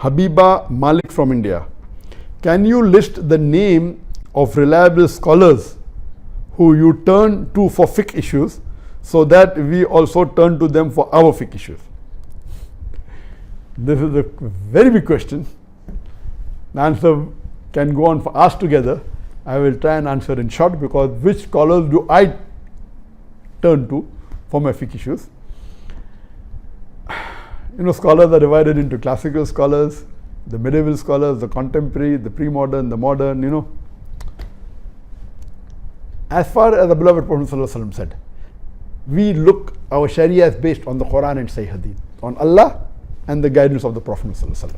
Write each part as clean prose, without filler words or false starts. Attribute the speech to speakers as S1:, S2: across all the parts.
S1: Habiba Malik from India. Can you list the name of reliable scholars who you turn to for fiqh issues so that we also turn to them for our fiqh issues? This is a very big question. The answer can go on for hours together. I will try and answer in short, because which scholars do I turn to for my fiqh issues? Scholars are divided into classical scholars, the medieval scholars, the contemporary, the pre-modern, the modern, As far as the beloved Prophet ﷺ said, we look, our Sharia is based on the Quran and Sahih Hadith, on Allah and the guidance of the Prophet ﷺ.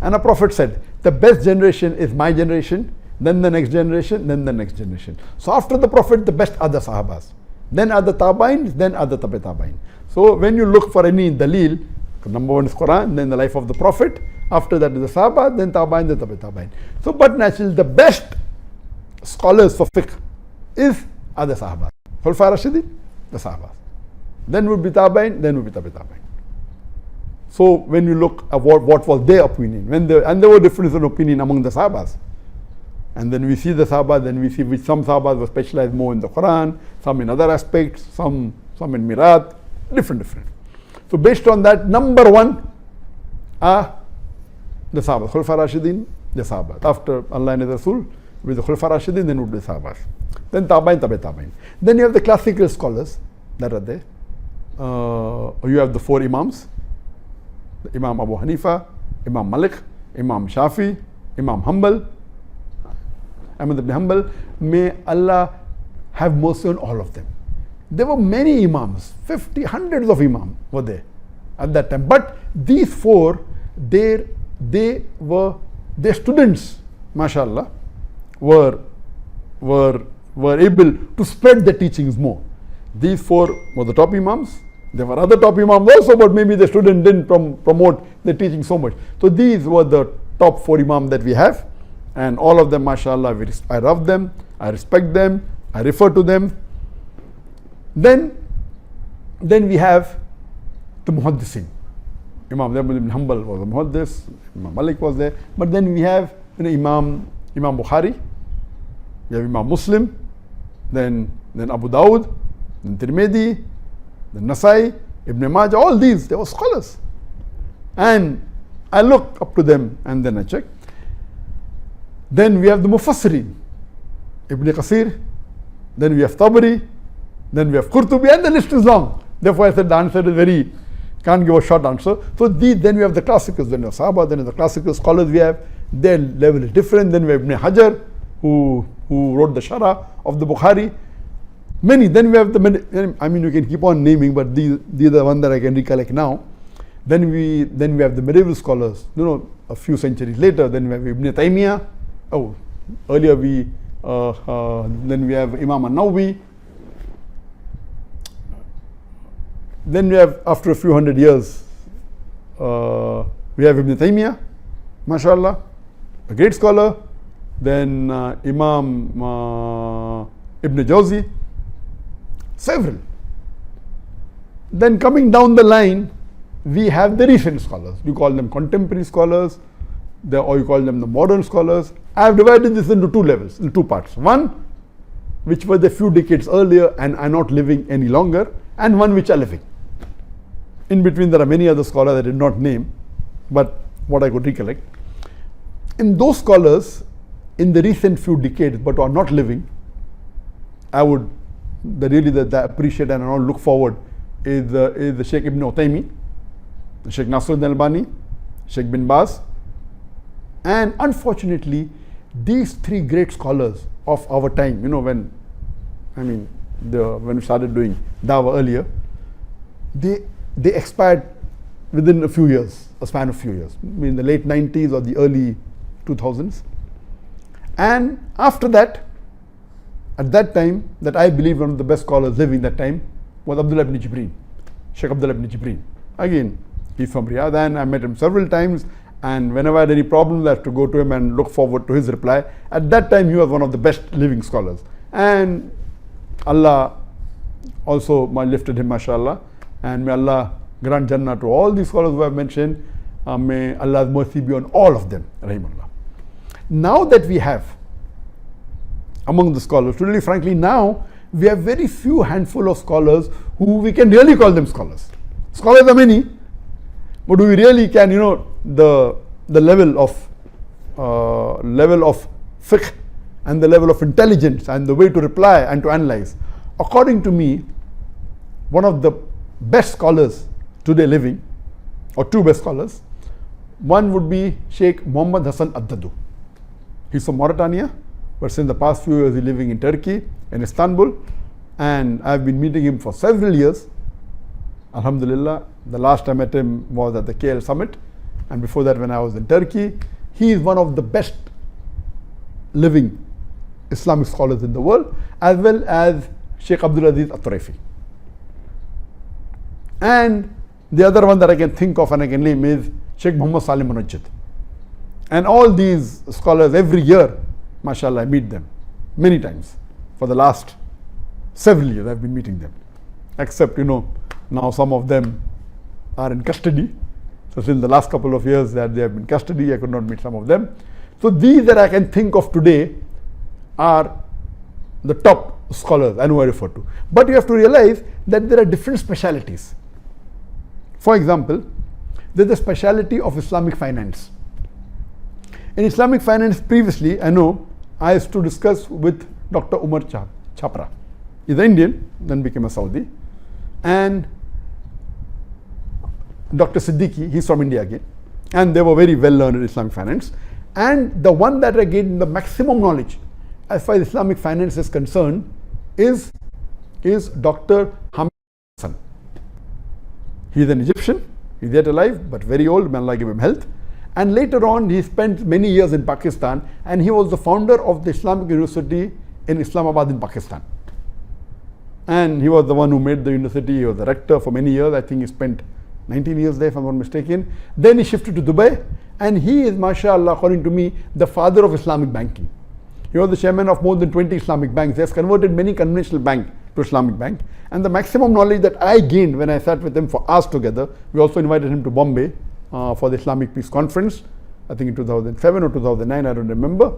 S1: And the Prophet said, the best generation is my generation, then the next generation, then the next generation. So after the Prophet, the best are the Sahabas. Then are the Tabain, then are the Tabi Tabain. So when you look for any dalil, number one is Quran, then the life of the Prophet, after that is the Sahaba, then Tabain, then Tabi Tabain. So but naturally the best scholars for fiqh are the Sahabas. Khulafai Rashidin, the Sahabas. Then would be Tabain, then would be Tabi Tabain. So when you look at what was their opinion, and there were differences in opinion among the Sahabas. And then we see the Sahabas, then we see which some Sahabas were specialized more in the Quran, some in other aspects, some in Mirat, different. So based on that, number one are the Sahabas. Khulafai Rashidin, the Sahabas. After Allah and His Rasul, with the Khulafai Rashidin, then would be the Sahabas. Then Tabain, Tabi Tabain. Then you have the classical scholars that are there. You have the four Imams, Imam Abu Hanifa, Imam Malik, Imam Shafi, Imam Hanbal, Ahmad ibn Hanbal. May Allah have mercy on all of them. There were many Imams, 50, hundreds of Imams were there at that time. But these four, their students, mashallah, were able to spread the teachings more. These four were the top Imams. There were other top Imams also, but maybe the student didn't promote the teaching so much. So these were the top four Imams that we have. And all of them, mashallah, I love them, I respect them, I refer to them. Then we have the Muhaddisin. Imam Ahmad ibn Hanbal was a Muhaddis, Imam Malik was there. But then we have Imam Bukhari, we have Imam Muslim, then Abu Dawud, then Tirmidhi, then Nasai, Ibn Majah, all these, they were scholars. And I look up to them and then I check. Then we have the Mufassirin, Ibn Qasir, then we have Tabari, then we have Qurtubi, and the list is long. Therefore I said the answer is can't give a short answer. So then we have the classicals, then we have Sahaba, then the classical scholars we have, their level is different. Then we have Ibn Hajar, who wrote the Sharah of the Bukhari. Many, then we have you can keep on naming, but these are the ones that I can recollect now. Then we have the medieval scholars, a few centuries later. Then we have Ibn Taymiyyah. Earlier then we have Imam An-Nawawi. Then we have, after a few hundred years, we have Ibn Taymiyyah, mashallah, a great scholar. Then Imam Ibn Jawzi, several. Then coming down the line, we have the recent scholars. You call them contemporary scholars, or you call them the modern scholars. I have divided this into two levels, in two parts. One, which were the few decades earlier and are not living any longer, and one which are living. In between there are many other scholars I did not name, but what I could recollect. In those scholars, in the recent few decades but are not living, I would appreciate and I look forward is the Sheikh Ibn Uthaymeen, the Sheikh Nasruddin Albani, Sheikh bin Baz, and unfortunately these three great scholars of our time, when we started doing Dawah earlier, they expired within a span of few years, in the late 90s or the early 2000s. And after that, at that time, that I believe one of the best scholars living that time was Abdullah ibn Jibreen, Sheikh Abdullah ibn Jibreen. Again, he's from Riyadh, and I met him several times, and whenever I had any problems, I had to go to him and look forward to his reply. At that time, he was one of the best living scholars. And Allah also lifted him, mashallah, and may Allah grant Jannah to all these scholars who I have mentioned. May Allah's mercy be on all of them, rahimahullah. Now that we have among the scholars, really frankly now we have very few handful of scholars who we can really call them scholars. Scholars are many, but we really can, the level of fiqh and the level of intelligence and the way to reply and to analyze. According to me, one of the best scholars today living, or two best scholars, one would be Sheikh Muhammad Hassan Addadu. He's from Mauritania, but since the past few years he's living in Turkey, in Istanbul, and I've been meeting him for several years. Alhamdulillah, the last time I met him was at the KL summit, and before that when I was in Turkey. He is one of the best living Islamic scholars in the world, as well as Sheikh Abdul Aziz At-Turaifi. And the other one that I can think of and I can name is Sheikh Muhammad Salim Munajjid. And all these scholars, every year, mashallah, I meet them many times. For the last several years I've been meeting them. Except, now some of them are in custody. So since the last couple of years that they have been in custody, I could not meet some of them. So these that I can think of today are the top scholars I know I refer to. But you have to realize that there are different specialities. For example, there's the speciality of Islamic finance. In Islamic finance previously, I know I used to discuss with Dr. Umar Chapra. He's an Indian, then became a Saudi. And Dr. Siddiqui, he's from India again. And they were very well learned in Islamic finance. And the one that I gained the maximum knowledge as far as Islamic finance is concerned is Dr. Hamid Hassan. He's an Egyptian, he's yet alive, but very old, may Allah give him health. And later on, he spent many years in Pakistan, and he was the founder of the Islamic University in Islamabad in Pakistan. And he was the one who made the university. He was the rector for many years. I think he spent 19 years there, if I'm not mistaken. Then he shifted to Dubai, and he is, mashallah, according to me, the father of Islamic banking. He was the chairman of more than 20 Islamic banks. He has converted many conventional banks to Islamic bank. And the maximum knowledge that I gained when I sat with him for hours together, we also invited him to Bombay for the Islamic Peace Conference, I think in 2007 or 2009, I don't remember.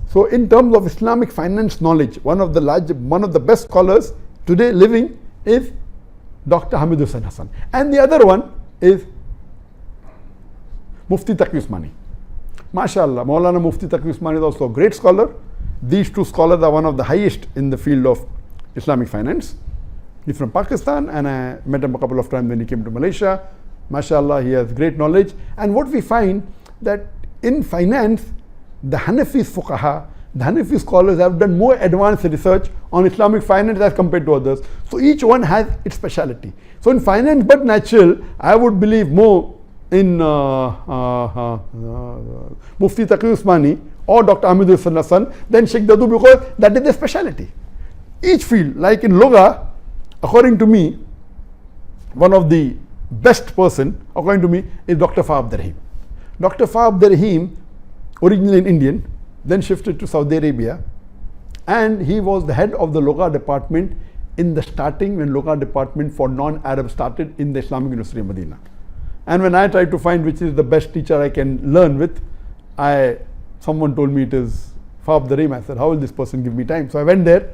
S1: So in terms of Islamic finance knowledge, one of the best scholars today living is Dr. Hamid Hussain Hassan. And the other one is Mufti Taqi Usmani. MashaAllah, Maulana Mufti Taqi Usmani is also a great scholar. These two scholars are one of the highest in the field of Islamic finance. He's from Pakistan, and I met him a couple of times when he came to Malaysia. MashaAllah, he has great knowledge. And what we find that in finance, the Hanafi fuqaha, the Hanafi scholars have done more advanced research on Islamic finance as compared to others. So each one has its speciality. So in finance but natural, I would believe more in Mufti Taqi Usmani or Dr. Hamid Hussain Hassan than Sheikh Dadu, because that is their speciality. Each field, like in Lugha, according to me, one of the best person, according to me, is Dr. Fa Abdurrahim. Dr. Fa Abdurrahim, originally an Indian, then shifted to Saudi Arabia, and he was the head of the Lugha department in the starting when Lugha department for non-Arab started in the Islamic University of Medina. And when I tried to find which is the best teacher I can learn with, someone told me it is Fa Abdurrahim. I said, how will this person give me time? So I went there,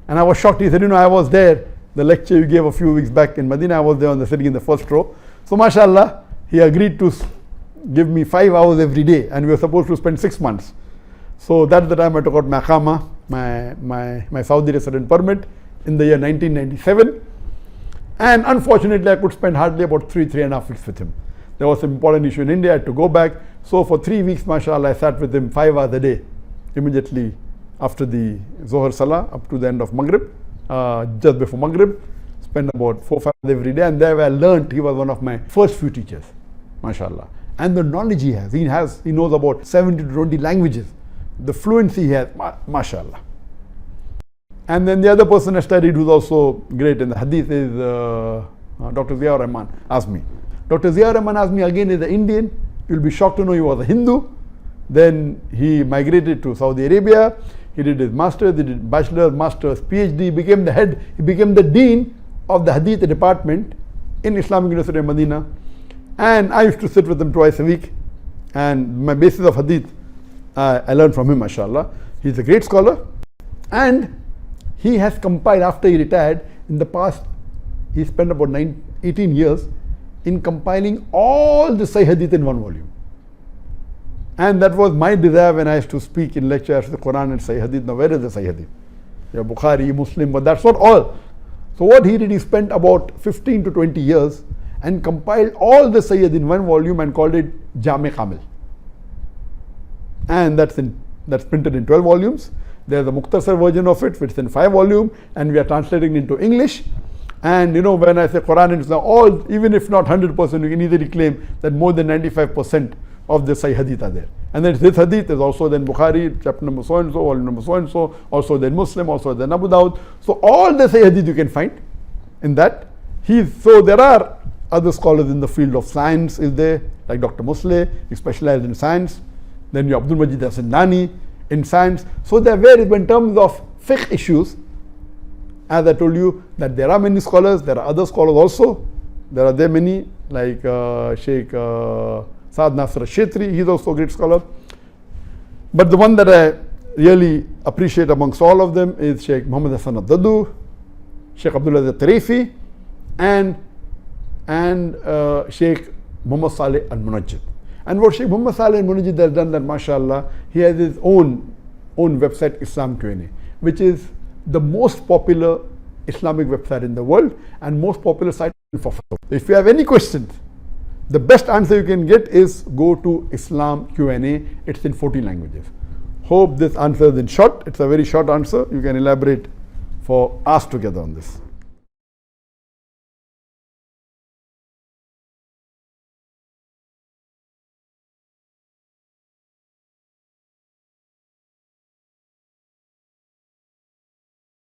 S1: and I was shocked. He said, I was there. The lecture you gave a few weeks back in Medina, I was there sitting in the first row. So mashallah, he agreed to give me 5 hours every day, and we were supposed to spend 6 months. So that's the time I took out my Iqama, my Saudi resident permit in the year 1997. And unfortunately, I could spend hardly about 3.5 weeks with him. There was an important issue in India, I had to go back. So for 3 weeks, mashallah, I sat with him 5 hours a day, immediately after the Zohar Salah up to the end of Maghrib. Just before Maghrib, spent about 4 or 5 hours every day, and there I learned. He was one of my first few teachers, mashallah. And the knowledge he knows about 70 to 20 languages. The fluency he has, mashallah. And then the other person I studied who's also great in the hadith is Dr. Ziaur Rahman Azmi. Dr. Ziaur Rahman Azmi again is an Indian. You'll be shocked to know he was a Hindu. Then he migrated to Saudi Arabia. He did his master's, he did bachelor's, master's, PhD, he became the dean of the Hadith department in Islamic University of Medina. And I used to sit with him twice a week. And my basis of hadith, I learned from him, mashallah. He's a great scholar. And he has compiled, after he retired, in the past, he spent about 18 years in compiling all the Sahih Hadith in one volume. And that was my desire when I used to speak in lectures, the Quran and Sahih Hadith. Now, where is the Sahih Hadith? Yeah, Bukhari, Muslim, but that's not all. So what he did, he spent about 15 to 20 years and compiled all the Sahih in one volume and called it Jami Kamil. And that's printed in 12 volumes. There's a Mukhtasar version of it, which is in 5 volumes, and we are translating it into English. And you know, when I say Quran and Islam, all, even if not 100%, you can easily claim that more than 95% of the Sahih Hadith are there. And then this Hadith is also then Bukhari, chapter number so and so, volume number so and so, also then Muslim, also then Abu Dawud. So all the Sahih Hadith you can find in that. So there are other scholars in the field of science, is there, like Dr. Musleh, he specialized in science. Then you Abdul Majid Asindani in science. So there are various, in terms of fiqh issues, as I told you, that there are many scholars, there are other scholars also. There are many, like Sheikh Saad Nasr al-Shetri, he's also a great scholar. But the one that I really appreciate amongst all of them is Sheikh Muhammad Hassan al-Dadu, Sheikh Abdullah al-Tarifi, and Sheikh Muhammad Saleh al-Munajjid. And what Sheikh Muhammad Saleh al-Munajjid has done, that mashallah, he has his own website, Islam Q&A, which is the most popular Islamic website in the world and most popular site for fatwa. If you have any questions, the best answer you can get is go to Islam Q&A. It's in 14 languages. Hope this answer is in short. It's a very short answer. You can elaborate for us together on this.